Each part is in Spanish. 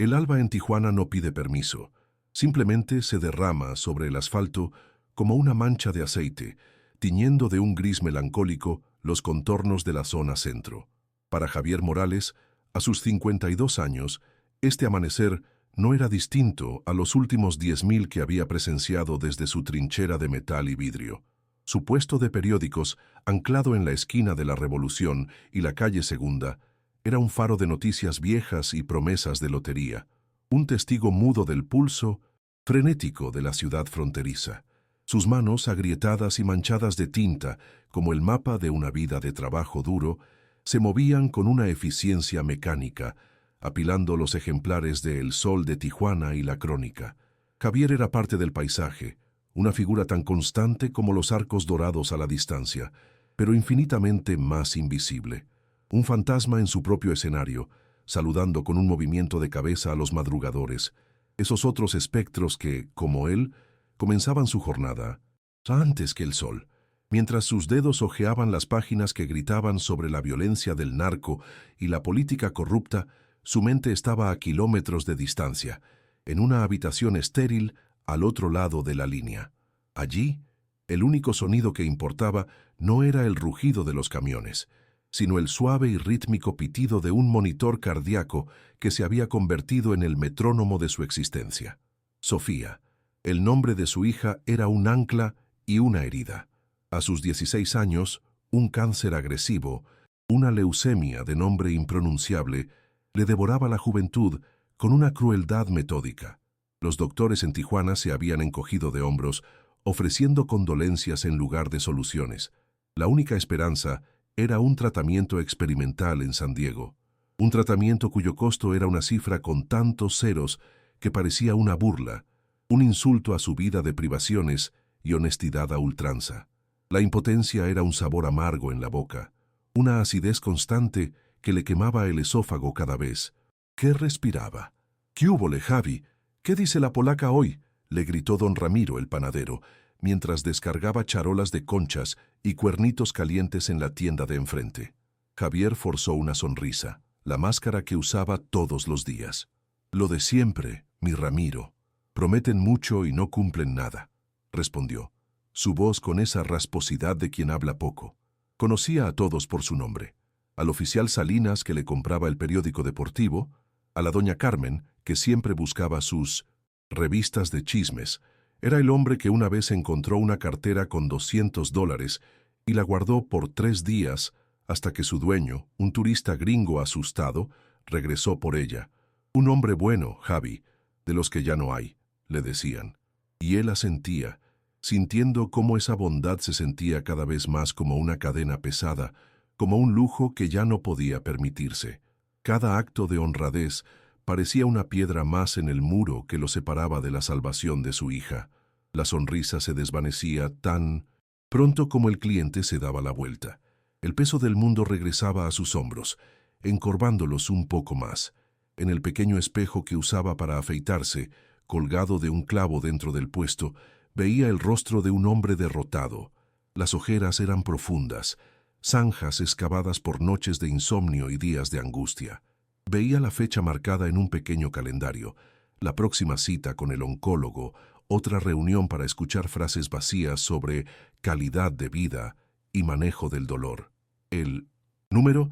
El alba en Tijuana no pide permiso, simplemente se derrama sobre el asfalto como una mancha de aceite, tiñendo de un gris melancólico los contornos de la zona centro. Para Javier Morales, a sus 52 años, este amanecer no era distinto a los últimos 10.000 que había presenciado desde su trinchera de metal y vidrio. Su puesto de periódicos, anclado en la esquina de la Revolución y la calle Segunda, era un faro de noticias viejas y promesas de lotería, un testigo mudo del pulso frenético de la ciudad fronteriza. Sus manos, agrietadas y manchadas de tinta, como el mapa de una vida de trabajo duro, se movían con una eficiencia mecánica, apilando los ejemplares de El Sol de Tijuana y La Crónica. Javier era parte del paisaje, una figura tan constante como los arcos dorados a la distancia, pero infinitamente más invisible. Un fantasma en su propio escenario, saludando con un movimiento de cabeza a los madrugadores, esos otros espectros que, como él, comenzaban su jornada antes que el sol, mientras sus dedos hojeaban las páginas que gritaban sobre la violencia del narco y la política corrupta. Su mente estaba a kilómetros de distancia, en una habitación estéril al otro lado de la línea. Allí, el único sonido que importaba no era el rugido de los camiones, sino el suave y rítmico pitido de un monitor cardíaco que se había convertido en el metrónomo de su existencia. Sofía, el nombre de su hija, era un ancla y una herida. A sus 16 años, un cáncer agresivo, una leucemia de nombre impronunciable, le devoraba la juventud con una crueldad metódica. Los doctores en Tijuana se habían encogido de hombros, ofreciendo condolencias en lugar de soluciones. La única esperanza era un tratamiento experimental en San Diego, un tratamiento cuyo costo era una cifra con tantos ceros que parecía una burla, un insulto a su vida de privaciones y honestidad a ultranza. La impotencia era un sabor amargo en la boca, una acidez constante que le quemaba el esófago cada vez que respiraba. «¿Qué húbole, Javi? ¿Qué dice la polaca hoy?», le gritó don Ramiro, el panadero, mientras descargaba charolas de conchas y cuernitos calientes en la tienda de enfrente. Javier forzó una sonrisa, la máscara que usaba todos los días. «Lo de siempre, mi Ramiro. Prometen mucho y no cumplen nada», respondió, su voz con esa rasposidad de quien habla poco. Conocía a todos por su nombre. Al oficial Salinas, que le compraba el periódico deportivo, a la doña Carmen, que siempre buscaba sus revistas de chismes. Era el hombre que una vez encontró una cartera con $200 y la guardó por 3 días hasta que su dueño, un turista gringo asustado, regresó por ella. «Un hombre bueno, Javi, de los que ya no hay», le decían. Y él asentía, sintiendo cómo esa bondad se sentía cada vez más como una cadena pesada, como un lujo que ya no podía permitirse. Cada acto de honradez parecía una piedra más en el muro que lo separaba de la salvación de su hija. La sonrisa se desvanecía tan pronto como el cliente se daba la vuelta. El peso del mundo regresaba a sus hombros, encorvándolos un poco más. En el pequeño espejo que usaba para afeitarse, colgado de un clavo dentro del puesto, veía el rostro de un hombre derrotado. Las ojeras eran profundas, zanjas excavadas por noches de insomnio y días de angustia. Veía la fecha marcada en un pequeño calendario, la próxima cita con el oncólogo, otra reunión para escuchar frases vacías sobre calidad de vida y manejo del dolor. El número,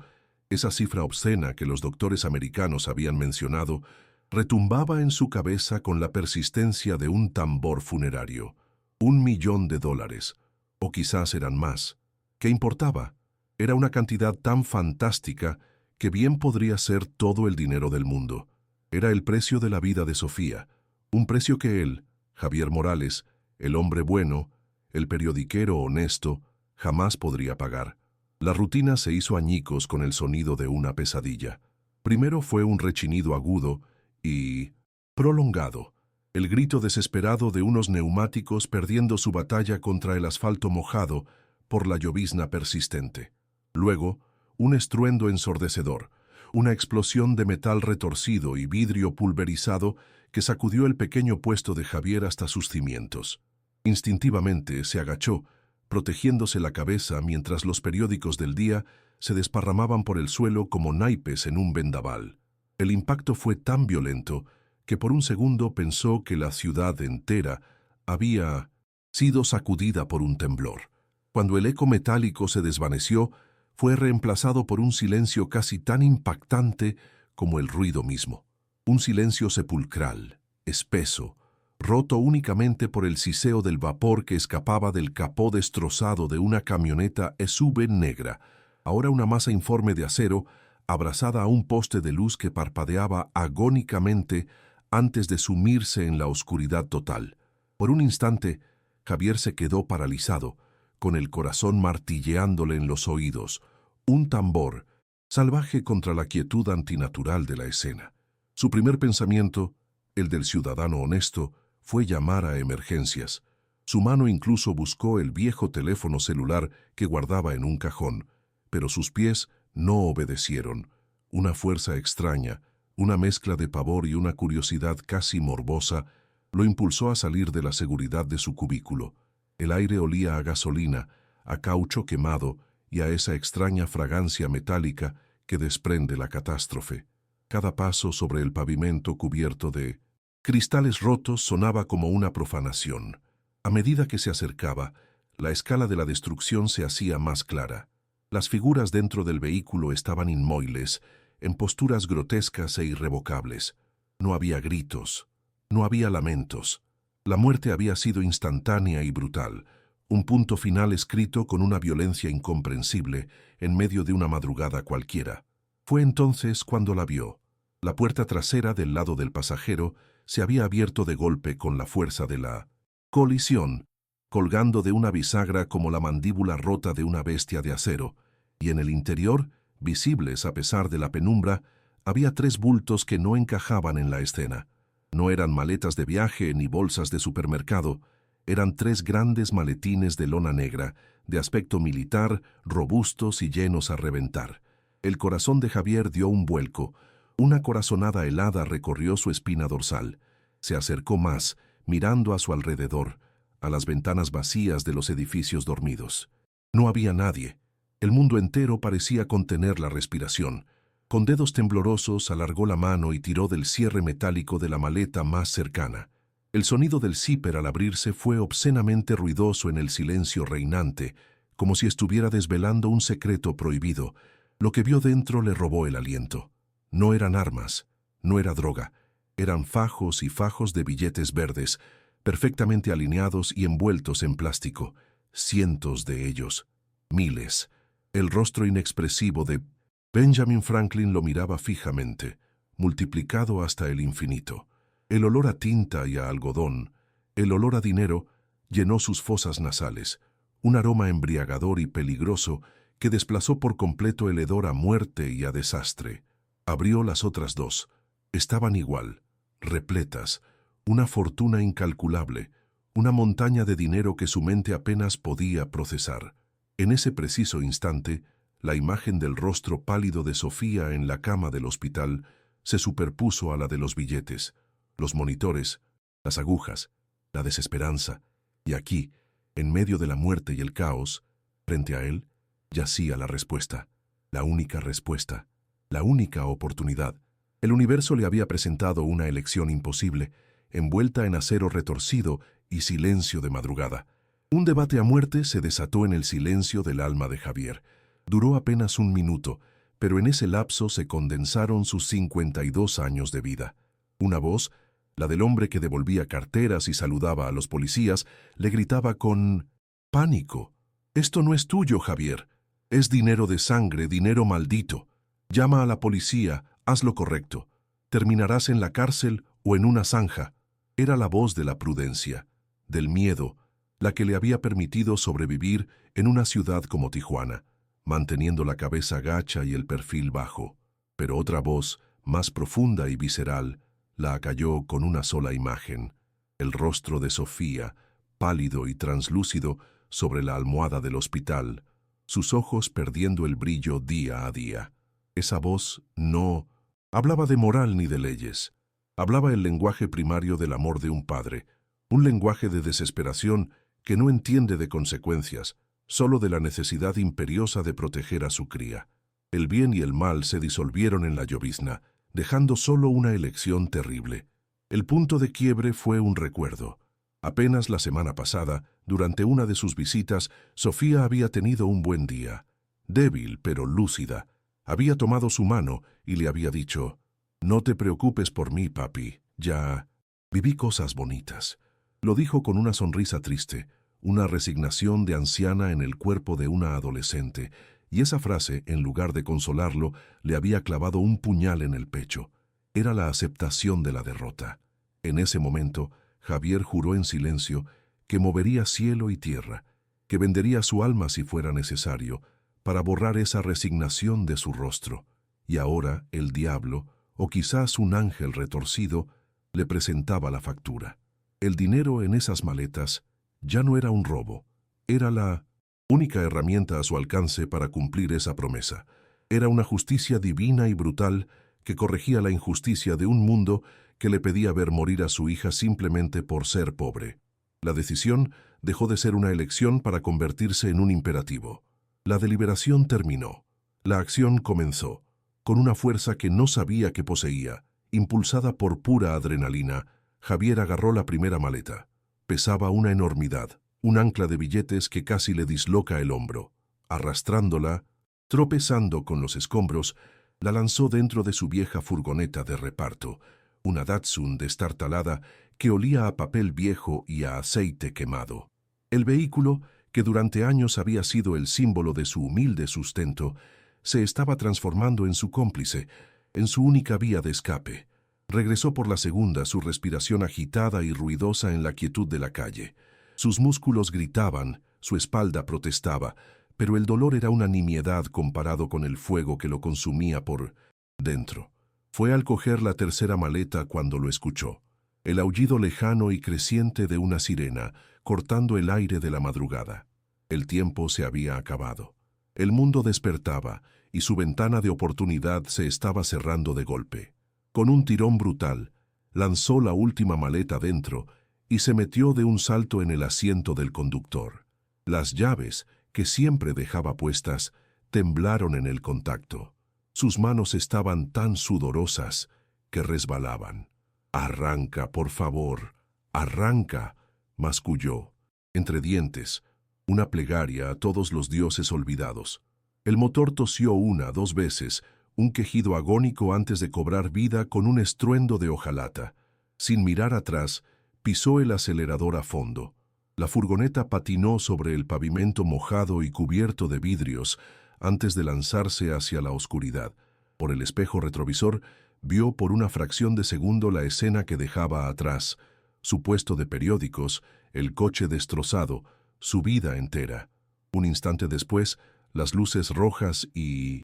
esa cifra obscena que los doctores americanos habían mencionado, retumbaba en su cabeza con la persistencia de un tambor funerario. $1.000.000, o quizás eran más. ¿Qué importaba? Era una cantidad tan fantástica que bien podría ser todo el dinero del mundo. Era el precio de la vida de Sofía, un precio que él, Javier Morales, el hombre bueno, el periodiquero honesto, jamás podría pagar. La rutina se hizo añicos con el sonido de una pesadilla. Primero fue un rechinido agudo y prolongado, el grito desesperado de unos neumáticos perdiendo su batalla contra el asfalto mojado por la llovizna persistente. Luego, un estruendo ensordecedor, una explosión de metal retorcido y vidrio pulverizado que sacudió el pequeño puesto de Javier hasta sus cimientos. Instintivamente se agachó, protegiéndose la cabeza mientras los periódicos del día se desparramaban por el suelo como naipes en un vendaval. El impacto fue tan violento que por un segundo pensó que la ciudad entera había sido sacudida por un temblor. Cuando el eco metálico se desvaneció, fue reemplazado por un silencio casi tan impactante como el ruido mismo. Un silencio sepulcral, espeso, roto únicamente por el siseo del vapor que escapaba del capó destrozado de una camioneta SUV negra, ahora una masa informe de acero, abrazada a un poste de luz que parpadeaba agónicamente antes de sumirse en la oscuridad total. Por un instante, Javier se quedó paralizado, con el corazón martilleándole en los oídos, un tambor, salvaje contra la quietud antinatural de la escena. Su primer pensamiento, el del ciudadano honesto, fue llamar a emergencias. Su mano incluso buscó el viejo teléfono celular que guardaba en un cajón, pero sus pies no obedecieron. Una fuerza extraña, una mezcla de pavor y una curiosidad casi morbosa, lo impulsó a salir de la seguridad de su cubículo. El aire olía a gasolina, a caucho quemado y a esa extraña fragancia metálica que desprende la catástrofe. Cada paso sobre el pavimento cubierto de cristales rotos sonaba como una profanación. A medida que se acercaba, la escala de la destrucción se hacía más clara. Las figuras dentro del vehículo estaban inmóviles, en posturas grotescas e irrevocables. No había gritos, no había lamentos. La muerte había sido instantánea y brutal, un punto final escrito con una violencia incomprensible en medio de una madrugada cualquiera. Fue entonces cuando la vio. La puerta trasera del lado del pasajero se había abierto de golpe con la fuerza de la colisión, colgando de una bisagra como la mandíbula rota de una bestia de acero, y en el interior, visibles a pesar de la penumbra, había 3 bultos que no encajaban en la escena. No eran maletas de viaje ni bolsas de supermercado, eran 3 grandes maletines de lona negra, de aspecto militar, robustos y llenos a reventar. El corazón de Javier dio un vuelco. Una corazonada helada recorrió su espina dorsal. Se acercó más, mirando a su alrededor, a las ventanas vacías de los edificios dormidos. No había nadie. El mundo entero parecía contener la respiración. Con dedos temblorosos alargó la mano y tiró del cierre metálico de la maleta más cercana. El sonido del zíper al abrirse fue obscenamente ruidoso en el silencio reinante, como si estuviera desvelando un secreto prohibido. Lo que vio dentro le robó el aliento. No eran armas, no era droga, eran fajos y fajos de billetes verdes, perfectamente alineados y envueltos en plástico. Cientos de ellos, miles. El rostro inexpresivo de Benjamin Franklin lo miraba fijamente, multiplicado hasta el infinito. El olor a tinta y a algodón, el olor a dinero, llenó sus fosas nasales, un aroma embriagador y peligroso que desplazó por completo el hedor a muerte y a desastre. Abrió las otras 2. Estaban igual, repletas, una fortuna incalculable, una montaña de dinero que su mente apenas podía procesar. En ese preciso instante, la imagen del rostro pálido de Sofía en la cama del hospital se superpuso a la de los billetes, los monitores, las agujas, la desesperanza, y aquí, en medio de la muerte y el caos, frente a él, yacía la respuesta, la única respuesta, la única oportunidad. El universo le había presentado una elección imposible, envuelta en acero retorcido y silencio de madrugada. Un debate a muerte se desató en el silencio del alma de Javier. Duró apenas 1 minuto, pero en ese lapso se condensaron sus 52 años de vida. Una voz, la del hombre que devolvía carteras y saludaba a los policías, le gritaba con pánico: «Esto no es tuyo, Javier. Es dinero de sangre, dinero maldito. Llama a la policía, haz lo correcto. Terminarás en la cárcel o en una zanja». Era la voz de la prudencia, del miedo, la que le había permitido sobrevivir en una ciudad como Tijuana, manteniendo la cabeza gacha y el perfil bajo. Pero otra voz, más profunda y visceral, la acalló con una sola imagen: el rostro de Sofía, pálido y translúcido, sobre la almohada del hospital, sus ojos perdiendo el brillo día a día. Esa voz no hablaba de moral ni de leyes. Hablaba el lenguaje primario del amor de un padre, un lenguaje de desesperación que no entiende de consecuencias, solo de la necesidad imperiosa de proteger a su cría. El bien y el mal se disolvieron en la llovizna, dejando solo una elección terrible. El punto de quiebre fue un recuerdo. Apenas la semana pasada, durante una de sus visitas, Sofía había tenido un buen día. Débil, pero lúcida. Había tomado su mano y le había dicho: «No te preocupes por mí, papi, ya viví cosas bonitas». Lo dijo con una sonrisa triste, una resignación de anciana en el cuerpo de una adolescente, y esa frase, en lugar de consolarlo, le había clavado un puñal en el pecho. Era la aceptación de la derrota. En ese momento, Javier juró en silencio que movería cielo y tierra, que vendería su alma si fuera necesario, para borrar esa resignación de su rostro. Y ahora el diablo, o quizás un ángel retorcido, le presentaba la factura. El dinero en esas maletas ya no era un robo, era la única herramienta a su alcance para cumplir esa promesa. Era una justicia divina y brutal que corregía la injusticia de un mundo que le pedía ver morir a su hija simplemente por ser pobre. La decisión dejó de ser una elección para convertirse en un imperativo. La deliberación terminó. La acción comenzó, con una fuerza que no sabía que poseía. Impulsada por pura adrenalina, Javier agarró la primera maleta. Pesaba una enormidad, un ancla de billetes que casi le disloca el hombro. Arrastrándola, tropezando con los escombros, la lanzó dentro de su vieja furgoneta de reparto, una Datsun destartalada que olía a papel viejo y a aceite quemado. El vehículo, que durante años había sido el símbolo de su humilde sustento, se estaba transformando en su cómplice, en su única vía de escape. Regresó por la segunda, su respiración agitada y ruidosa en la quietud de la calle. Sus músculos gritaban, su espalda protestaba, pero el dolor era una nimiedad comparado con el fuego que lo consumía por dentro. Fue al coger la tercera maleta cuando lo escuchó. El aullido lejano y creciente de una sirena, cortando el aire de la madrugada. El tiempo se había acabado. El mundo despertaba, y su ventana de oportunidad se estaba cerrando de golpe. Con un tirón brutal, lanzó la última maleta dentro y se metió de un salto en el asiento del conductor. Las llaves, que siempre dejaba puestas, temblaron en el contacto. Sus manos estaban tan sudorosas que resbalaban. «Arranca, por favor, arranca», masculló, entre dientes, una plegaria a todos los dioses olvidados. El motor tosió dos veces, un quejido agónico antes de cobrar vida con un estruendo de hojalata. Sin mirar atrás, pisó el acelerador a fondo. La furgoneta patinó sobre el pavimento mojado y cubierto de vidrios antes de lanzarse hacia la oscuridad. Por el espejo retrovisor, vio por una fracción de segundo la escena que dejaba atrás, su puesto de periódicos, el coche destrozado, su vida entera. Un instante después, las luces rojas y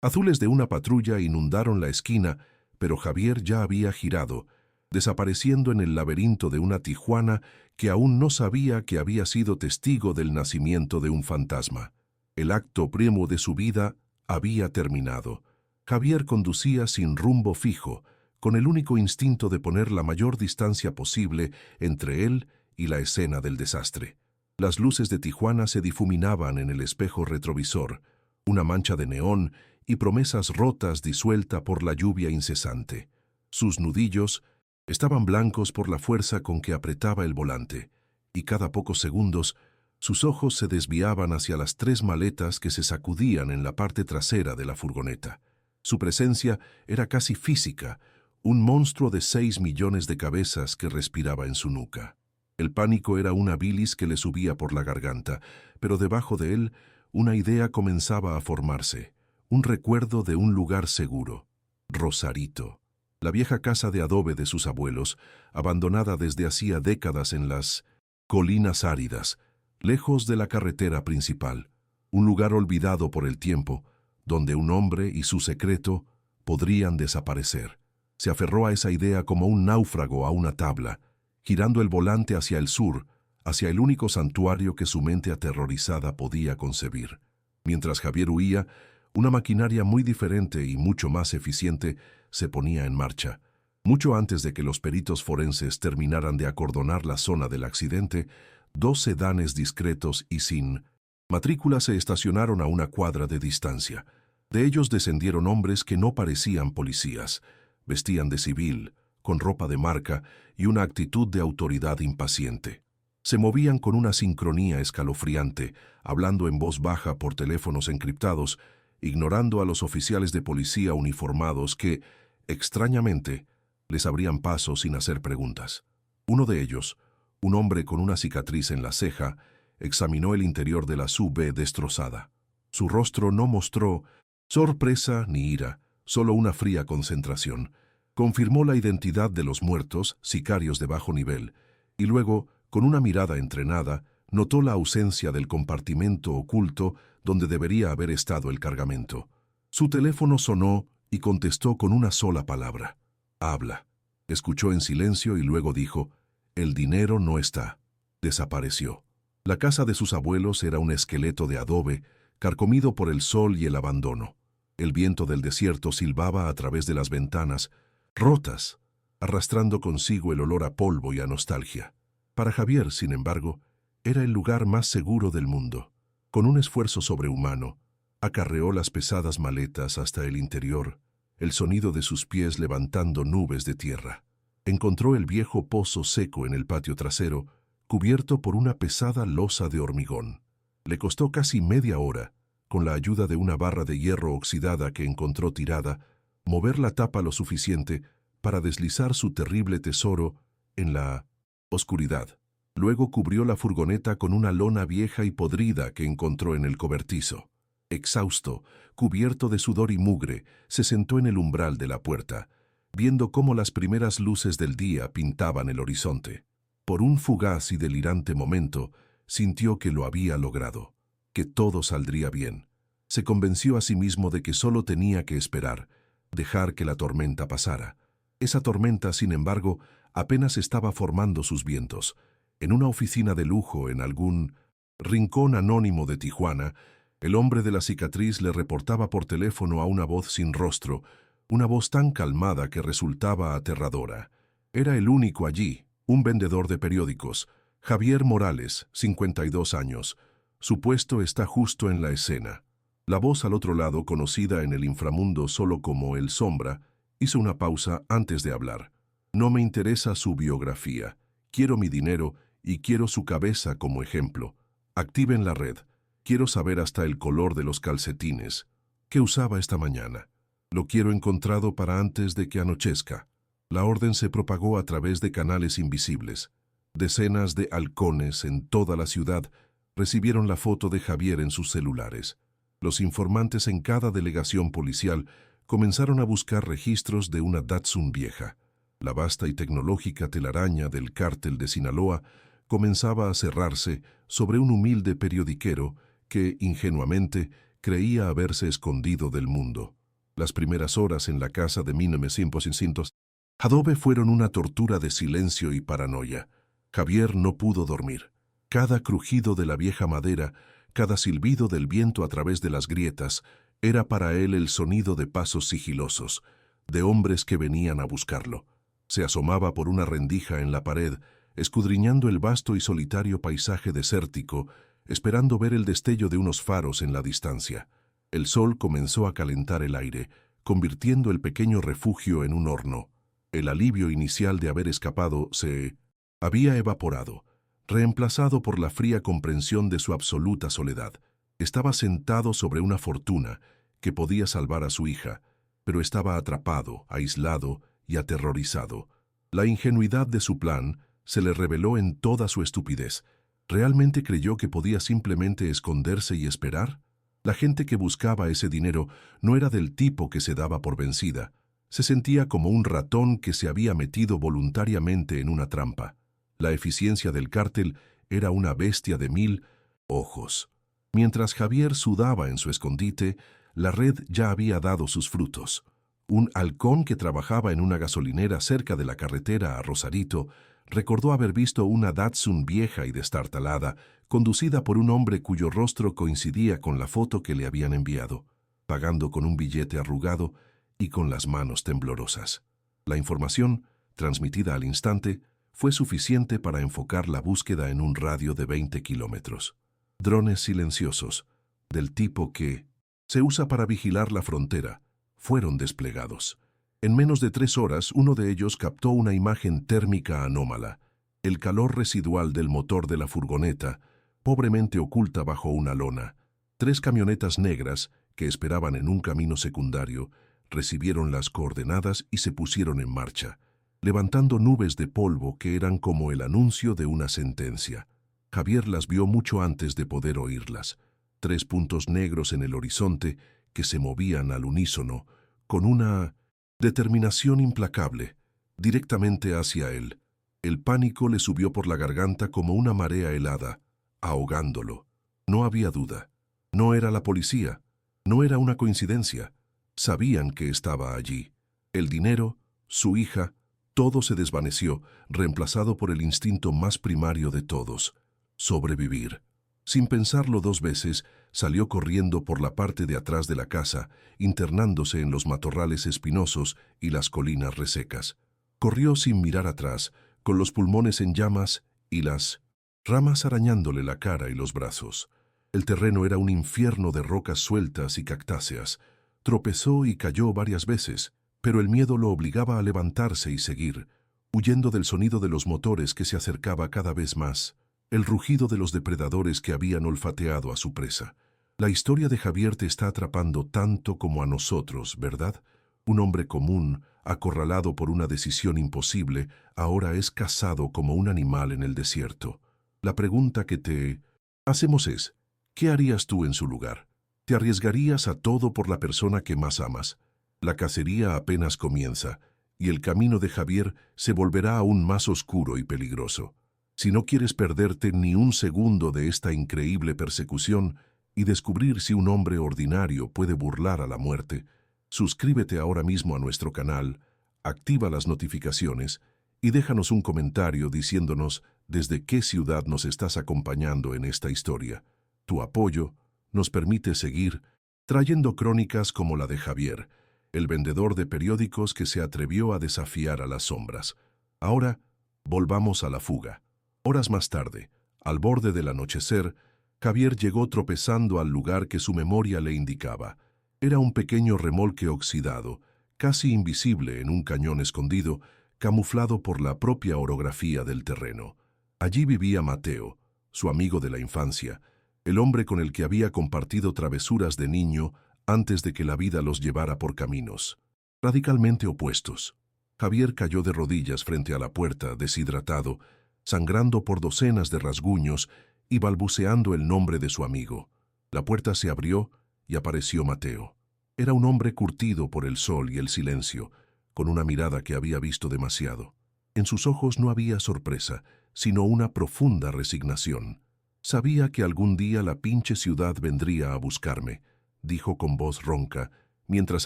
azules de una patrulla inundaron la esquina, pero Javier ya había girado, desapareciendo en el laberinto de una Tijuana que aún no sabía que había sido testigo del nacimiento de un fantasma. El acto primo de su vida había terminado. Javier conducía sin rumbo fijo, con el único instinto de poner la mayor distancia posible entre él y la escena del desastre. Las luces de Tijuana se difuminaban en el espejo retrovisor, una mancha de neón y promesas rotas disuelta por la lluvia incesante. Sus nudillos estaban blancos por la fuerza con que apretaba el volante, y cada pocos segundos sus ojos se desviaban hacia las 3 maletas que se sacudían en la parte trasera de la furgoneta. Su presencia era casi física, un monstruo de 6 millones de cabezas que respiraba en su nuca. El pánico era una bilis que le subía por la garganta, pero debajo de él una idea comenzaba a formarse, un recuerdo de un lugar seguro. Rosarito, la vieja casa de adobe de sus abuelos, abandonada desde hacía décadas en las colinas áridas, lejos de la carretera principal, un lugar olvidado por el tiempo, donde un hombre y su secreto podrían desaparecer. Se aferró a esa idea como un náufrago a una tabla, girando el volante hacia el sur, hacia el único santuario que su mente aterrorizada podía concebir. Mientras Javier huía, una maquinaria muy diferente y mucho más eficiente se ponía en marcha. Mucho antes de que los peritos forenses terminaran de acordonar la zona del accidente, 2 sedanes discretos y sin matrícula se estacionaron a una cuadra de distancia. De ellos descendieron hombres que no parecían policías. Vestían de civil, con ropa de marca y una actitud de autoridad impaciente. Se movían con una sincronía escalofriante, hablando en voz baja por teléfonos encriptados, ignorando a los oficiales de policía uniformados que, extrañamente, les abrían paso sin hacer preguntas. Uno de ellos, un hombre con una cicatriz en la ceja, examinó el interior de la SUV destrozada. Su rostro no mostró sorpresa ni ira, solo una fría concentración. Confirmó la identidad de los muertos, sicarios de bajo nivel, y luego, con una mirada entrenada, notó la ausencia del compartimento oculto donde debería haber estado el cargamento. Su teléfono sonó y contestó con una sola palabra: «Habla». Escuchó en silencio y luego dijo: «El dinero no está». Desapareció. La casa de sus abuelos era un esqueleto de adobe, carcomido por el sol y el abandono. El viento del desierto silbaba a través de las ventanas, rotas, arrastrando consigo el olor a polvo y a nostalgia. Para Javier, sin embargo, era el lugar más seguro del mundo. Con un esfuerzo sobrehumano, acarreó las pesadas maletas hasta el interior, el sonido de sus pies levantando nubes de tierra. Encontró el viejo pozo seco en el patio trasero, cubierto por una pesada losa de hormigón. Le costó casi media hora, con la ayuda de una barra de hierro oxidada que encontró tirada, mover la tapa lo suficiente para deslizar su terrible tesoro en la oscuridad. Luego cubrió la furgoneta con una lona vieja y podrida que encontró en el cobertizo. Exhausto, cubierto de sudor y mugre, se sentó en el umbral de la puerta, viendo cómo las primeras luces del día pintaban el horizonte. Por un fugaz y delirante momento, sintió que lo había logrado, que todo saldría bien. Se convenció a sí mismo de que solo tenía que esperar, dejar que la tormenta pasara. Esa tormenta, sin embargo, apenas estaba formando sus vientos. En una oficina de lujo en algún rincón anónimo de Tijuana, el hombre de la cicatriz le reportaba por teléfono a una voz sin rostro, una voz tan calmada que resultaba aterradora. Era el único allí, un vendedor de periódicos, Javier Morales, 52 años. Su puesto está justo en la escena. La voz al otro lado, conocida en el inframundo solo como El Sombra, hizo una pausa antes de hablar. «No me interesa su biografía. Quiero mi dinero y quiero su cabeza como ejemplo. Activen la red. Quiero saber hasta el color de los calcetines que usaba esta mañana. Lo quiero encontrado para antes de que anochezca». La orden se propagó a través de canales invisibles. Decenas de halcones en toda la ciudad recibieron la foto de Javier en sus celulares. Los informantes en cada delegación policial comenzaron a buscar registros de una Datsun vieja. La vasta y tecnológica telaraña del cártel de Sinaloa comenzaba a cerrarse sobre un humilde periodiquero que, ingenuamente, creía haberse escondido del mundo. Las primeras horas en la casa de 1900 adobe fueron una tortura de silencio y paranoia. Javier no pudo dormir. Cada crujido de la vieja madera, cada silbido del viento a través de las grietas, era para él el sonido de pasos sigilosos, de hombres que venían a buscarlo. Se asomaba por una rendija en la pared, escudriñando el vasto y solitario paisaje desértico, esperando ver el destello de unos faros en la distancia. El sol comenzó a calentar el aire, convirtiendo el pequeño refugio en un horno. El alivio inicial de haber escapado se había evaporado, reemplazado por la fría comprensión de su absoluta soledad. Estaba sentado sobre una fortuna que podía salvar a su hija, pero estaba atrapado, aislado y aterrorizado. La ingenuidad de su plan se le reveló en toda su estupidez. ¿Realmente creyó que podía simplemente esconderse y esperar? La gente que buscaba ese dinero no era del tipo que se daba por vencida. Se sentía como un ratón que se había metido voluntariamente en una trampa. La eficiencia del cártel era una bestia de 1000 ojos. Mientras Javier sudaba en su escondite, la red ya había dado sus frutos. Un halcón que trabajaba en una gasolinera cerca de la carretera a Rosarito recordó haber visto una Datsun vieja y destartalada, conducida por un hombre cuyo rostro coincidía con la foto que le habían enviado, pagando con un billete arrugado y con las manos temblorosas. La información, transmitida al instante, fue suficiente para enfocar la búsqueda en un radio de 20 kilómetros. Drones silenciosos, del tipo que se usa para vigilar la frontera, fueron desplegados. En menos de 3 horas, uno de ellos captó una imagen térmica anómala, el calor residual del motor de la furgoneta, pobremente oculta bajo una lona. 3 camionetas negras, que esperaban en un camino secundario, recibieron las coordenadas y se pusieron en marcha, levantando nubes de polvo que eran como el anuncio de una sentencia. Javier las vio mucho antes de poder oírlas. 3 puntos negros en el horizonte que se movían al unísono, con una determinación implacable, directamente hacia él. El pánico le subió por la garganta como una marea helada, ahogándolo. No había duda. No era la policía. No era una coincidencia. Sabían que estaba allí. El dinero, su hija, todo se desvaneció, reemplazado por el instinto más primario de todos: sobrevivir. Sin pensarlo 2 veces, salió corriendo por la parte de atrás de la casa, internándose en los matorrales espinosos y las colinas resecas. Corrió sin mirar atrás, con los pulmones en llamas y las ramas arañándole la cara y los brazos. El terreno era un infierno de rocas sueltas y cactáceas. Tropezó y cayó varias veces, pero el miedo lo obligaba a levantarse y seguir, huyendo del sonido de los motores que se acercaba cada vez más, el rugido de los depredadores que habían olfateado a su presa. La historia de Javier te está atrapando tanto como a nosotros, ¿verdad? Un hombre común, acorralado por una decisión imposible, ahora es cazado como un animal en el desierto. La pregunta que te hacemos es: ¿qué harías tú en su lugar? ¿Te arriesgarías a todo por la persona que más amas? La cacería apenas comienza, y el camino de Javier se volverá aún más oscuro y peligroso. Si no quieres perderte ni un segundo de esta increíble persecución y descubrir si un hombre ordinario puede burlar a la muerte, suscríbete ahora mismo a nuestro canal, activa las notificaciones y déjanos un comentario diciéndonos desde qué ciudad nos estás acompañando en esta historia. Tu apoyo nos permite seguir trayendo crónicas como la de Javier, el vendedor de periódicos que se atrevió a desafiar a las sombras. Ahora, volvamos a la fuga. Horas más tarde, al borde del anochecer, Javier llegó tropezando al lugar que su memoria le indicaba. Era un pequeño remolque oxidado, casi invisible en un cañón escondido, camuflado por la propia orografía del terreno. Allí vivía Mateo, su amigo de la infancia, el hombre con el que había compartido travesuras de niño antes de que la vida los llevara por caminos radicalmente opuestos. Javier cayó de rodillas frente a la puerta, deshidratado, sangrando por docenas de rasguños y balbuceando el nombre de su amigo. La puerta se abrió y apareció Mateo. Era un hombre curtido por el sol y el silencio, con una mirada que había visto demasiado. En sus ojos no había sorpresa, sino una profunda resignación. Sabía que algún día la pinche ciudad vendría a buscarme, dijo con voz ronca, mientras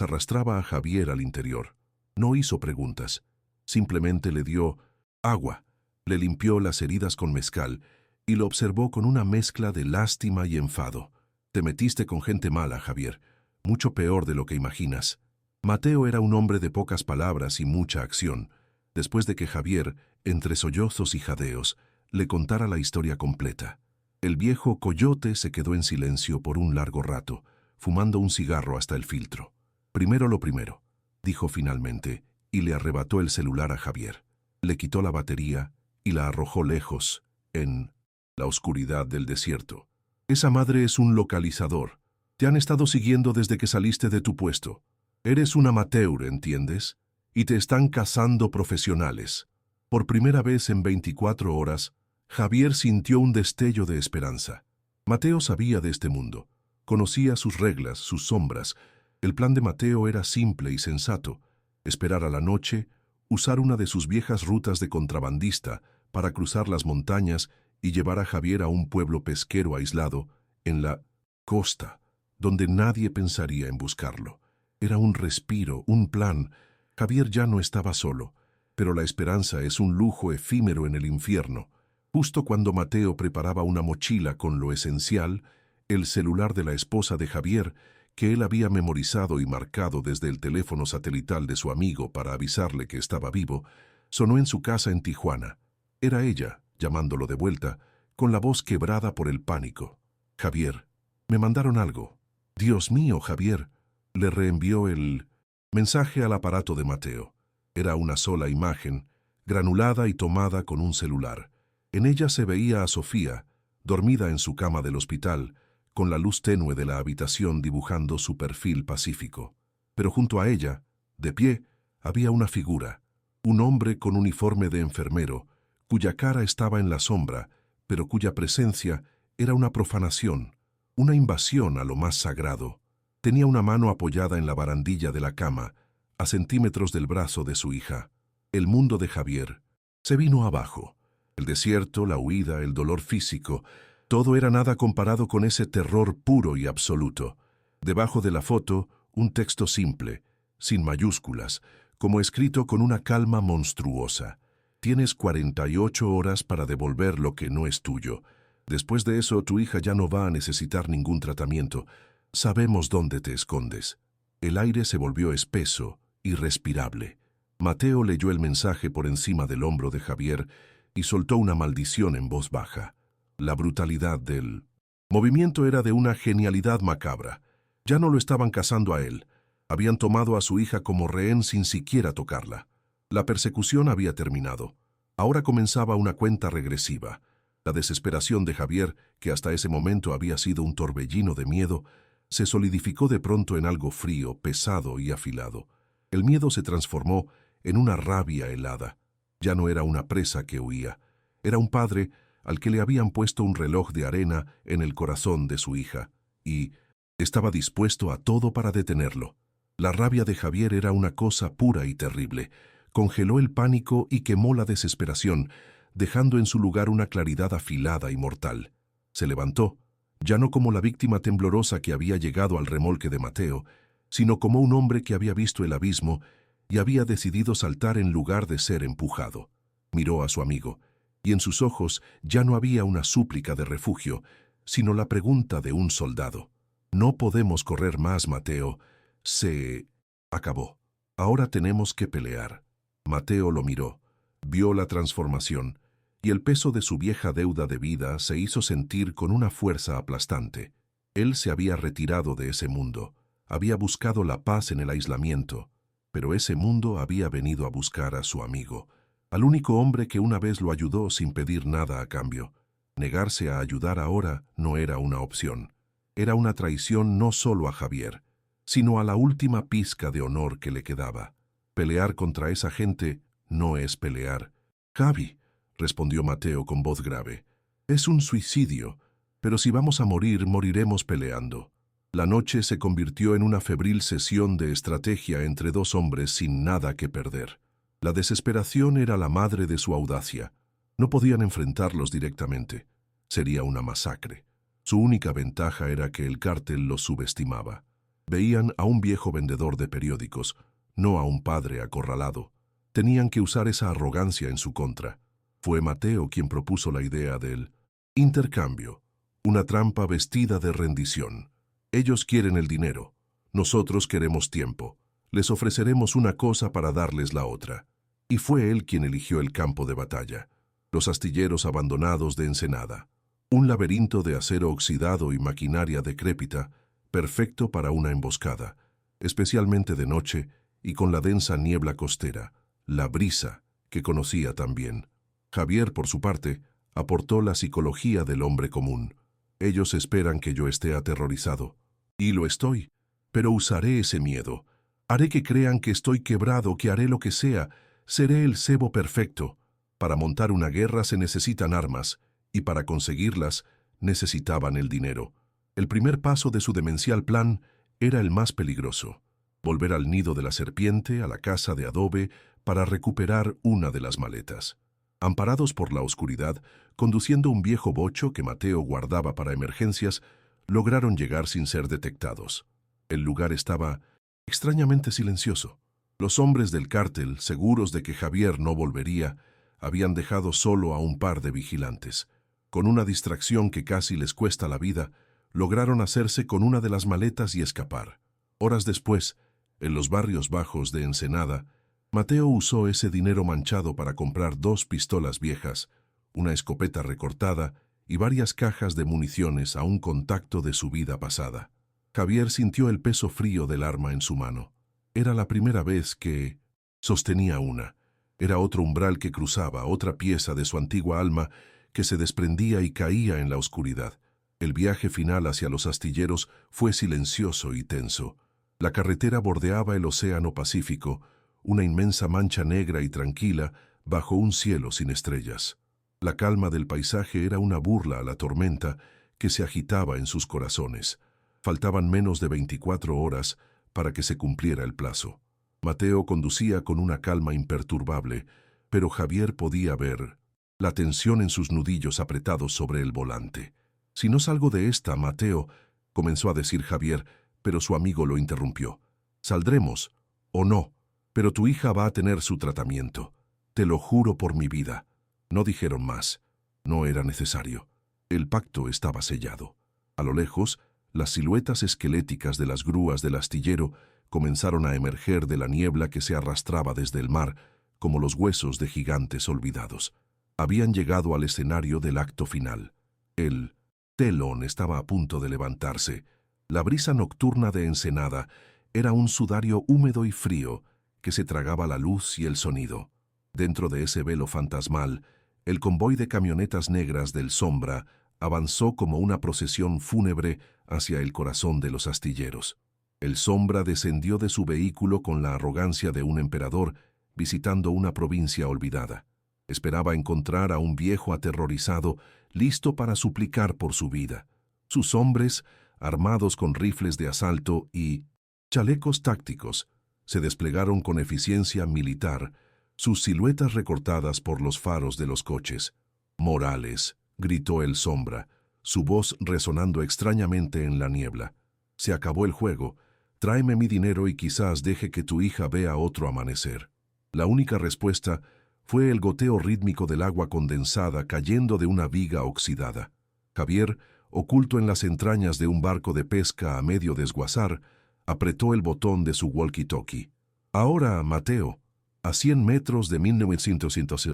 arrastraba a Javier al interior. No hizo preguntas, simplemente le dio agua, le limpió las heridas con mezcal y lo observó con una mezcla de lástima y enfado. Te metiste con gente mala, Javier, mucho peor de lo que imaginas. Mateo era un hombre de pocas palabras y mucha acción. Después de que Javier, entre sollozos y jadeos, le contara la historia completa, el viejo coyote se quedó en silencio por un largo rato, fumando un cigarro hasta el filtro. Primero lo primero, dijo finalmente, y le arrebató el celular a Javier. Le quitó la batería y la arrojó lejos, en la oscuridad del desierto. Esa madre es un localizador. Te han estado siguiendo desde que saliste de tu puesto. Eres un amateur, ¿entiendes? Y te están cazando profesionales. Por primera vez en 24 horas, Javier sintió un destello de esperanza. Mateo sabía de este mundo. Conocía sus reglas, sus sombras. El plan de Mateo era simple y sensato: esperar a la noche, usar una de sus viejas rutas de contrabandista para cruzar las montañas y llevar a Javier a un pueblo pesquero aislado en la costa, donde nadie pensaría en buscarlo. Era un respiro, un plan. Javier ya no estaba solo, pero la esperanza es un lujo efímero en el infierno. Justo cuando Mateo preparaba una mochila con lo esencial, el celular de la esposa de Javier, que él había memorizado y marcado desde el teléfono satelital de su amigo para avisarle que estaba vivo, sonó en su casa en Tijuana. Era ella, llamándolo de vuelta, con la voz quebrada por el pánico. Javier, me mandaron algo. Dios mío, Javier, le reenvió el Mensaje al aparato de Mateo. Era una sola imagen, granulada y tomada con un celular. En ella se veía a Sofía, dormida en su cama del hospital, con la luz tenue de la habitación dibujando su perfil pacífico. Pero junto a ella, de pie, había una figura, un hombre con uniforme de enfermero, cuya cara estaba en la sombra, pero cuya presencia era una profanación, una invasión a lo más sagrado. Tenía una mano apoyada en la barandilla de la cama, a centímetros del brazo de su hija. El mundo de Javier se vino abajo. El desierto, la huida, el dolor físico, todo era nada comparado con ese terror puro y absoluto. Debajo de la foto, un texto simple, sin mayúsculas, como escrito con una calma monstruosa. Tienes 48 horas para devolver lo que no es tuyo. Después de eso, tu hija ya no va a necesitar ningún tratamiento. Sabemos dónde te escondes. El aire se volvió espeso, irrespirable. Mateo leyó el mensaje por encima del hombro de Javier y soltó una maldición en voz baja. La brutalidad del movimiento era de una genialidad macabra. Ya no lo estaban cazando a él. Habían tomado a su hija como rehén sin siquiera tocarla. La persecución había terminado. Ahora comenzaba una cuenta regresiva. La desesperación de Javier, que hasta ese momento había sido un torbellino de miedo, se solidificó de pronto en algo frío, pesado y afilado. El miedo se transformó en una rabia helada. Ya no era una presa que huía. Era un padre al que le habían puesto un reloj de arena en el corazón de su hija, y estaba dispuesto a todo para detenerlo. La rabia de Javier era una cosa pura y terrible. Congeló el pánico y quemó la desesperación, dejando en su lugar una claridad afilada y mortal. Se levantó, ya no como la víctima temblorosa que había llegado al remolque de Mateo, sino como un hombre que había visto el abismo y había decidido saltar en lugar de ser empujado. Miró a su amigo, y en sus ojos ya no había una súplica de refugio, sino la pregunta de un soldado. No podemos correr más, Mateo. Se acabó. Ahora tenemos que pelear. Mateo lo miró, vio la transformación, y el peso de su vieja deuda de vida se hizo sentir con una fuerza aplastante. Él se había retirado de ese mundo, había buscado la paz en el aislamiento, pero ese mundo había venido a buscar a su amigo, al único hombre que una vez lo ayudó sin pedir nada a cambio. Negarse a ayudar ahora no era una opción. Era una traición no solo a Javier, sino a la última pizca de honor que le quedaba. Pelear contra esa gente no es pelear. Javi, respondió Mateo con voz grave, es un suicidio, pero si vamos a morir, moriremos peleando. La noche se convirtió en una febril sesión de estrategia entre dos hombres sin nada que perder. La desesperación era la madre de su audacia. No podían enfrentarlos directamente. Sería una masacre. Su única ventaja era que el cártel los subestimaba. Veían a un viejo vendedor de periódicos, no a un padre acorralado. Tenían que usar esa arrogancia en su contra. Fue Mateo quien propuso la idea del intercambio, una trampa vestida de rendición. Ellos quieren el dinero, nosotros queremos tiempo. Les ofreceremos una cosa para darles la otra. Y fue él quien eligió el campo de batalla, los astilleros abandonados de Ensenada, un laberinto de acero oxidado y maquinaria decrépita, perfecto para una emboscada, especialmente de noche y con la densa niebla costera, la brisa, que conocía también. Javier, por su parte, aportó la psicología del hombre común. Ellos esperan que yo esté aterrorizado. Y lo estoy, pero usaré ese miedo. Haré que crean que estoy quebrado, que haré lo que sea. Seré el cebo perfecto. Para montar una guerra se necesitan armas, y para conseguirlas necesitaban el dinero. El primer paso de su demencial plan era el más peligroso: volver al nido de la serpiente, a la casa de adobe, para recuperar una de las maletas. Amparados por la oscuridad, conduciendo un viejo bocho que Mateo guardaba para emergencias, lograron llegar sin ser detectados. El lugar estaba extrañamente silencioso. Los hombres del cártel, seguros de que Javier no volvería, habían dejado solo a un par de vigilantes. Con una distracción que casi les cuesta la vida, lograron hacerse con una de las maletas y escapar. Horas después, en los barrios bajos de Ensenada, Mateo usó ese dinero manchado para comprar 2 pistolas viejas, una escopeta recortada y varias cajas de municiones a un contacto de su vida pasada. Javier sintió el peso frío del arma en su mano. Era la primera vez que sostenía una. Era otro umbral que cruzaba, otra pieza de su antigua alma que se desprendía y caía en la oscuridad. El viaje final hacia los astilleros fue silencioso y tenso. La carretera bordeaba el océano Pacífico, una inmensa mancha negra y tranquila bajo un cielo sin estrellas. La calma del paisaje era una burla a la tormenta que se agitaba en sus corazones. Faltaban menos de 24 horas para que se cumpliera el plazo. Mateo conducía con una calma imperturbable, pero Javier podía ver la tensión en sus nudillos apretados sobre el volante. «Si no salgo de esta, Mateo», comenzó a decir Javier, pero su amigo lo interrumpió. «Saldremos, o no, pero tu hija va a tener su tratamiento. Te lo juro por mi vida». No dijeron más. No era necesario. El pacto estaba sellado. A lo lejos, las siluetas esqueléticas de las grúas del astillero comenzaron a emerger de la niebla que se arrastraba desde el mar, como los huesos de gigantes olvidados. Habían llegado al escenario del acto final. El telón estaba a punto de levantarse. La brisa nocturna de Ensenada era un sudario húmedo y frío que se tragaba la luz y el sonido. Dentro de ese velo fantasmal, el convoy de camionetas negras del Sombra avanzó como una procesión fúnebre hacia el corazón de los astilleros. El Sombra descendió de su vehículo con la arrogancia de un emperador visitando una provincia olvidada. Esperaba encontrar a un viejo aterrorizado, listo para suplicar por su vida. Sus hombres, armados con rifles de asalto y chalecos tácticos, se desplegaron con eficiencia militar, sus siluetas recortadas por los faros de los coches. «Morales», gritó el Sombra, su voz resonando extrañamente en la niebla. «Se acabó el juego. Tráeme mi dinero y quizás deje que tu hija vea otro amanecer». La única respuesta fue el goteo rítmico del agua condensada cayendo de una viga oxidada. Javier, oculto en las entrañas de un barco de pesca a medio desguazar, apretó el botón de su walkie-talkie. «Ahora, Mateo». A 100 metros de 1900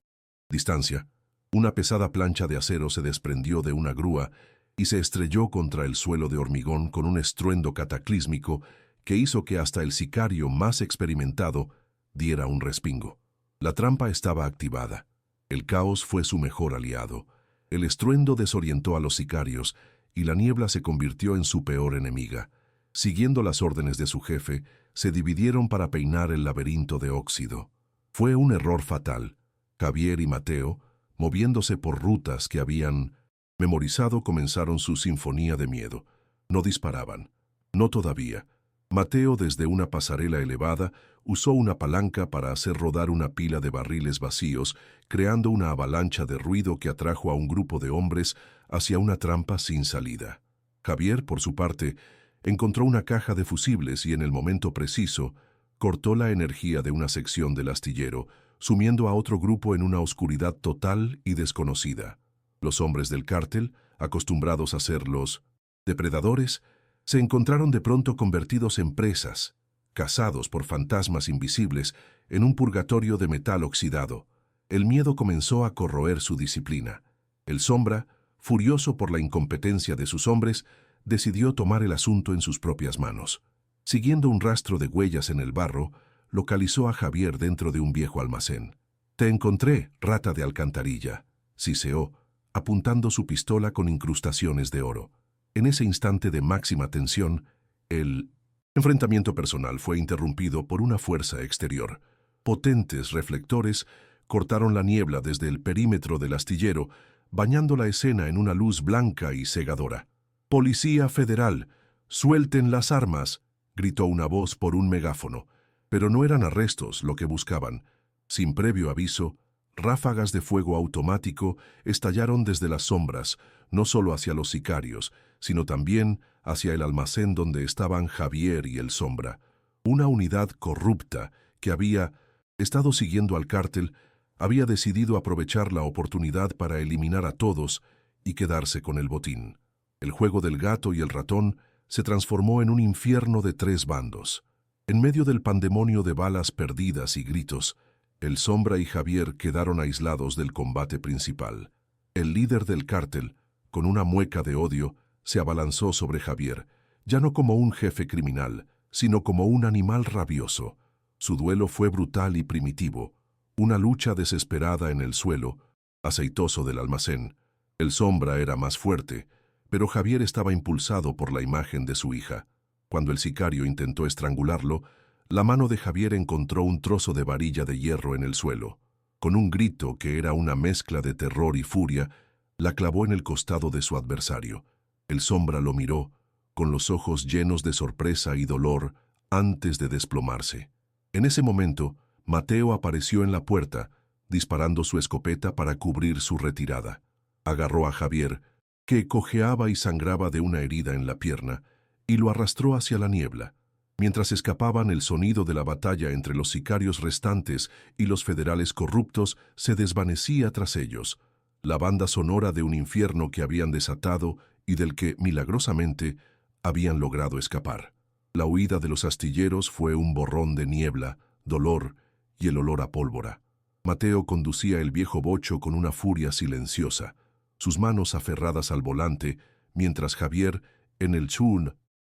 distancia, una pesada plancha de acero se desprendió de una grúa y se estrelló contra el suelo de hormigón con un estruendo cataclísmico que hizo que hasta el sicario más experimentado diera un respingo. La trampa estaba activada. El caos fue su mejor aliado. El estruendo desorientó a los sicarios y la niebla se convirtió en su peor enemiga. Siguiendo las órdenes de su jefe, se dividieron para peinar el laberinto de óxido. Fue un error fatal. Javier y Mateo, moviéndose por rutas que habían memorizado, comenzaron su sinfonía de miedo. No disparaban. No todavía. Mateo, desde una pasarela elevada, usó una palanca para hacer rodar una pila de barriles vacíos, creando una avalancha de ruido que atrajo a un grupo de hombres hacia una trampa sin salida. Javier, por su parte, encontró una caja de fusibles y en el momento preciso cortó la energía de una sección del astillero, sumiendo a otro grupo en una oscuridad total y desconocida. Los hombres del cártel, acostumbrados a ser los depredadores, se encontraron de pronto convertidos en presas, cazados por fantasmas invisibles en un purgatorio de metal oxidado. El miedo comenzó a corroer su disciplina. El Sombra, furioso por la incompetencia de sus hombres, decidió tomar el asunto en sus propias manos. Siguiendo un rastro de huellas en el barro, localizó a Javier dentro de un viejo almacén. «Te encontré, rata de alcantarilla», siseó, apuntando su pistola con incrustaciones de oro. En ese instante de máxima tensión, el enfrentamiento personal fue interrumpido por una fuerza exterior. Potentes reflectores cortaron la niebla desde el perímetro del astillero, bañando la escena en una luz blanca y cegadora. «Policía Federal, suelten las armas», gritó una voz por un megáfono. Pero no eran arrestos lo que buscaban. Sin previo aviso, ráfagas de fuego automático estallaron desde las sombras, no solo hacia los sicarios, sino también hacia el almacén donde estaban Javier y el Sombra. Una unidad corrupta que había estado siguiendo al cártel había decidido aprovechar la oportunidad para eliminar a todos y quedarse con el botín. El juego del gato y el ratón se transformó en un infierno de 3 bandos. En medio del pandemonio de balas perdidas y gritos, el Sombra y Javier quedaron aislados del combate principal. El líder del cártel, con una mueca de odio, se abalanzó sobre Javier, ya no como un jefe criminal, sino como un animal rabioso. Su duelo fue brutal y primitivo, una lucha desesperada en el suelo, aceitoso del almacén. El sombra era más fuerte, pero Javier estaba impulsado por la imagen de su hija. Cuando el sicario intentó estrangularlo, la mano de Javier encontró un trozo de varilla de hierro en el suelo. Con un grito que era una mezcla de terror y furia, la clavó en el costado de su adversario. El sombra lo miró, con los ojos llenos de sorpresa y dolor, antes de desplomarse. En ese momento, Mateo apareció en la puerta, disparando su escopeta para cubrir su retirada. Agarró a Javier, que cojeaba y sangraba de una herida en la pierna, y lo arrastró hacia la niebla. Mientras escapaban, el sonido de la batalla entre los sicarios restantes y los federales corruptos se desvanecía tras ellos, la banda sonora de un infierno que habían desatado y del que, milagrosamente, habían logrado escapar. La huida de los astilleros fue un borrón de niebla, dolor y el olor a pólvora. Mateo conducía el viejo bocho con una furia silenciosa, sus manos aferradas al volante, mientras Javier, en el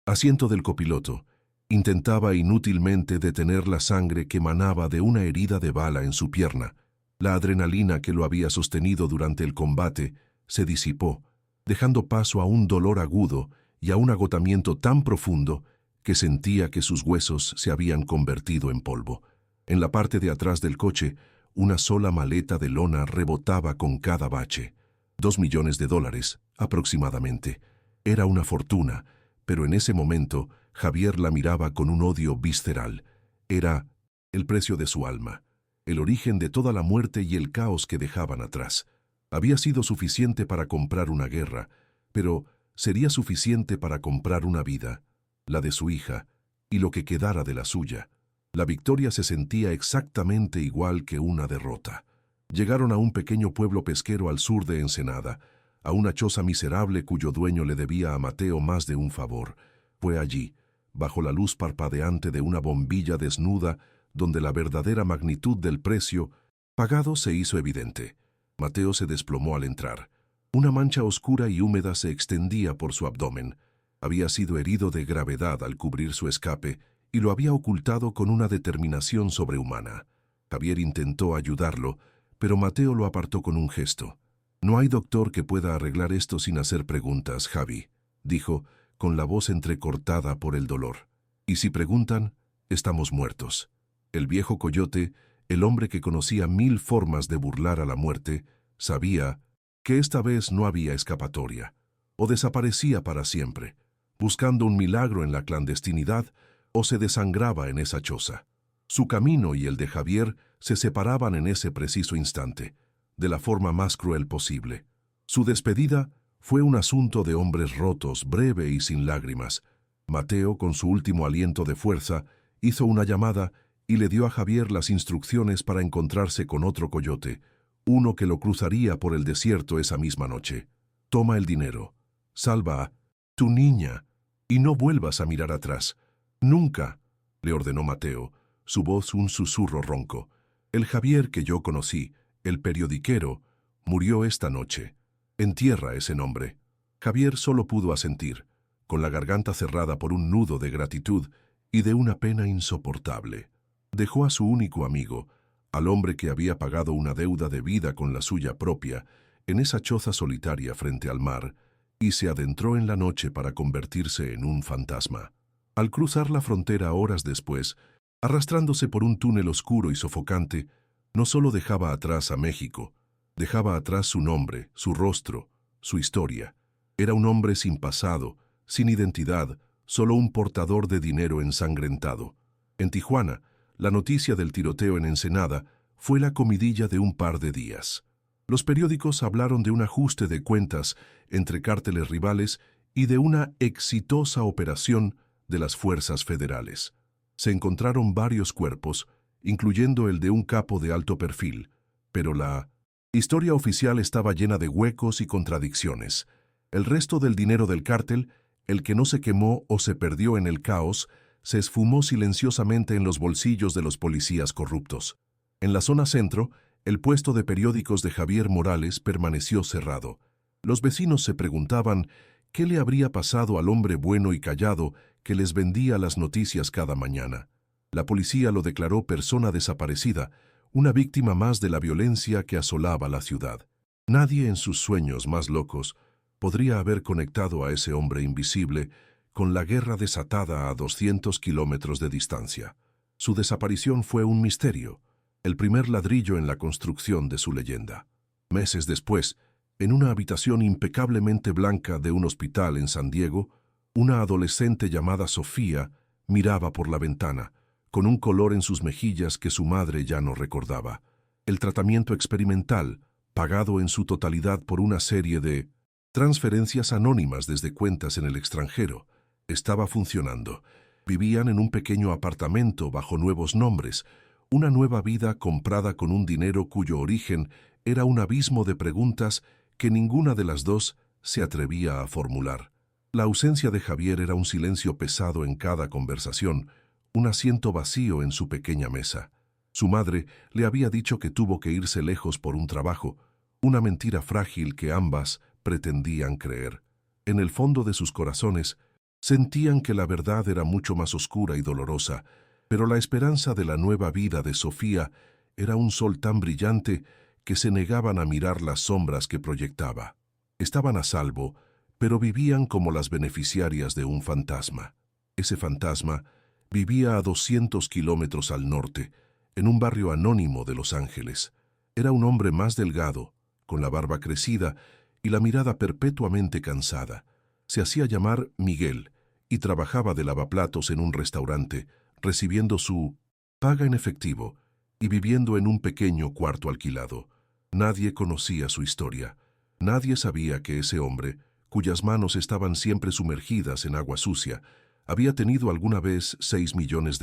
asiento del copiloto, intentaba inútilmente detener la sangre que manaba de una herida de bala en su pierna. La adrenalina que lo había sostenido durante el combate se disipó, dejando paso a un dolor agudo y a un agotamiento tan profundo que sentía que sus huesos se habían convertido en polvo. En la parte de atrás del coche, una sola maleta de lona rebotaba con cada bache. $2 millones, aproximadamente. Era una fortuna, pero en ese momento Javier la miraba con un odio visceral. Era el precio de su alma, el origen de toda la muerte y el caos que dejaban atrás. Había sido suficiente para comprar una guerra, pero sería suficiente para comprar una vida, la de su hija, y lo que quedara de la suya. La victoria se sentía exactamente igual que una derrota. Llegaron a un pequeño pueblo pesquero al sur de Ensenada, a una choza miserable cuyo dueño le debía a Mateo más de un favor. Fue allí, bajo la luz parpadeante de una bombilla desnuda, donde la verdadera magnitud del precio pagado se hizo evidente. Mateo se desplomó al entrar. Una mancha oscura y húmeda se extendía por su abdomen. Había sido herido de gravedad al cubrir su escape y lo había ocultado con una determinación sobrehumana. Javier intentó ayudarlo, pero Mateo lo apartó con un gesto. «No hay doctor que pueda arreglar esto sin hacer preguntas, Javi», dijo, con la voz entrecortada por el dolor. «Y si preguntan, estamos muertos». El viejo coyote, el hombre que conocía 1000 formas de burlar a la muerte, sabía que esta vez no había escapatoria. O desaparecía para siempre, buscando un milagro en la clandestinidad, o se desangraba en esa choza. Su camino y el de Javier se separaban en ese preciso instante, de la forma más cruel posible. Su despedida fue un asunto de hombres rotos, breve y sin lágrimas. Mateo, con su último aliento de fuerza, hizo una llamada y le dio a Javier las instrucciones para encontrarse con otro coyote, uno que lo cruzaría por el desierto esa misma noche. «Toma el dinero, salva a tu niña y no vuelvas a mirar atrás. Nunca», le ordenó Mateo, su voz un susurro ronco. «El Javier que yo conocí, el periodiquero, murió esta noche. Entierra ese nombre». Javier solo pudo asentir, con la garganta cerrada por un nudo de gratitud y de una pena insoportable. Dejó a su único amigo, al hombre que había pagado una deuda de vida con la suya propia, en esa choza solitaria frente al mar, y se adentró en la noche para convertirse en un fantasma. Al cruzar la frontera horas después, arrastrándose por un túnel oscuro y sofocante, no solo dejaba atrás a México, dejaba atrás su nombre, su rostro, su historia. Era un hombre sin pasado, sin identidad, solo un portador de dinero ensangrentado. En Tijuana, la noticia del tiroteo en Ensenada fue la comidilla de un par de días. Los periódicos hablaron de un ajuste de cuentas entre cárteles rivales y de una exitosa operación de las fuerzas federales. Se encontraron varios cuerpos, incluyendo el de un capo de alto perfil, pero la historia oficial estaba llena de huecos y contradicciones. El resto del dinero del cártel, el que no se quemó o se perdió en el caos, se esfumó silenciosamente en los bolsillos de los policías corruptos. En la zona centro, el puesto de periódicos de Javier Morales permaneció cerrado. Los vecinos se preguntaban qué le habría pasado al hombre bueno y callado que les vendía las noticias cada mañana. La policía lo declaró persona desaparecida, una víctima más de la violencia que asolaba la ciudad. Nadie en sus sueños más locos podría haber conectado a ese hombre invisible con la guerra desatada a 200 kilómetros de distancia. Su desaparición fue un misterio, el primer ladrillo en la construcción de su leyenda. Meses después, en una habitación impecablemente blanca de un hospital en San Diego, una adolescente llamada Sofía miraba por la ventana, con un color en sus mejillas que su madre ya no recordaba. El tratamiento experimental, pagado en su totalidad por una serie de transferencias anónimas desde cuentas en el extranjero, estaba funcionando. Vivían en un pequeño apartamento bajo nuevos nombres, una nueva vida comprada con un dinero cuyo origen era un abismo de preguntas que ninguna de las dos se atrevía a formular. La ausencia de Javier era un silencio pesado en cada conversación, un asiento vacío en su pequeña mesa. Su madre le había dicho que tuvo que irse lejos por un trabajo, una mentira frágil que ambas pretendían creer. En el fondo de sus corazones, sentían que la verdad era mucho más oscura y dolorosa, pero la esperanza de la nueva vida de Sofía era un sol tan brillante que se negaban a mirar las sombras que proyectaba. Estaban a salvo, pero vivían como las beneficiarias de un fantasma. Ese fantasma vivía a 200 kilómetros al norte, en un barrio anónimo de Los Ángeles. Era un hombre más delgado, con la barba crecida y la mirada perpetuamente cansada. Se hacía llamar Miguel y trabajaba de lavaplatos en un restaurante, recibiendo su paga en efectivo y viviendo en un pequeño cuarto alquilado. Nadie conocía su historia. Nadie sabía que ese hombre, cuyas manos estaban siempre sumergidas en agua sucia, había tenido alguna vez $6 millones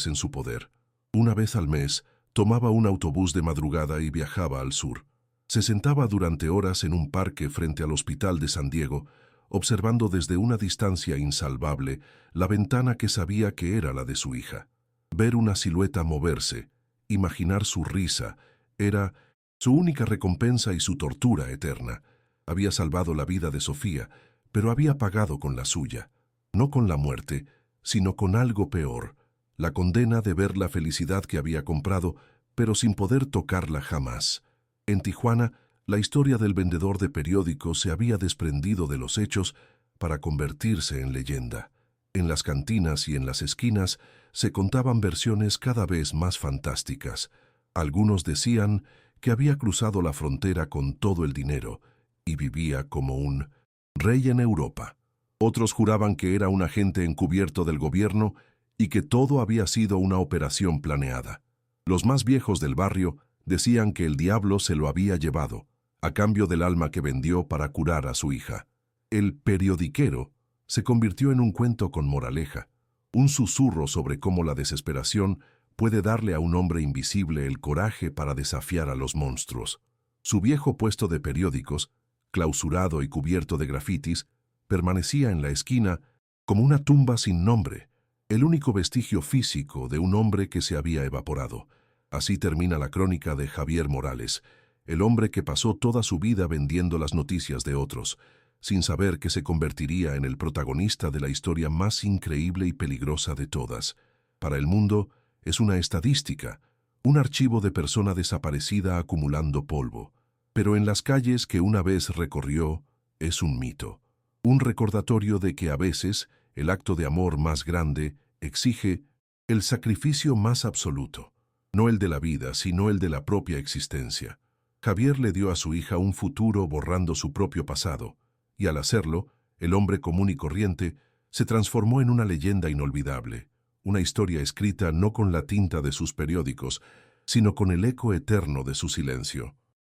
en su poder. Una vez al mes, tomaba un autobús de madrugada y viajaba al sur. Se sentaba durante horas en un parque frente al hospital de San Diego, observando desde una distancia insalvable la ventana que sabía que era la de su hija. Ver una silueta moverse, imaginar su risa, era su única recompensa y su tortura eterna. Había salvado la vida de Sofía, pero había pagado con la suya. No con la muerte, sino con algo peor, la condena de ver la felicidad que había comprado, pero sin poder tocarla jamás. En Tijuana, la historia del vendedor de periódicos se había desprendido de los hechos para convertirse en leyenda. En las cantinas y en las esquinas se contaban versiones cada vez más fantásticas. Algunos decían que había cruzado la frontera con todo el dinero y vivía como un rey en Europa. Otros juraban que era un agente encubierto del gobierno y que todo había sido una operación planeada. Los más viejos del barrio decían que el diablo se lo había llevado, a cambio del alma que vendió para curar a su hija. El periodiquero se convirtió en un cuento con moraleja, un susurro sobre cómo la desesperación puede darle a un hombre invisible el coraje para desafiar a los monstruos. Su viejo puesto de periódicos, clausurado y cubierto de grafitis, permanecía en la esquina como una tumba sin nombre, el único vestigio físico de un hombre que se había evaporado. Así termina la crónica de Javier Morales, el hombre que pasó toda su vida vendiendo las noticias de otros, sin saber que se convertiría en el protagonista de la historia más increíble y peligrosa de todas. Para el mundo, es una estadística, un archivo de persona desaparecida acumulando polvo. Pero en las calles que una vez recorrió, es un mito. Un recordatorio de que a veces el acto de amor más grande exige el sacrificio más absoluto, no el de la vida, sino el de la propia existencia. Javier le dio a su hija un futuro borrando su propio pasado, y al hacerlo, el hombre común y corriente se transformó en una leyenda inolvidable, una historia escrita no con la tinta de sus periódicos, sino con el eco eterno de su silencio.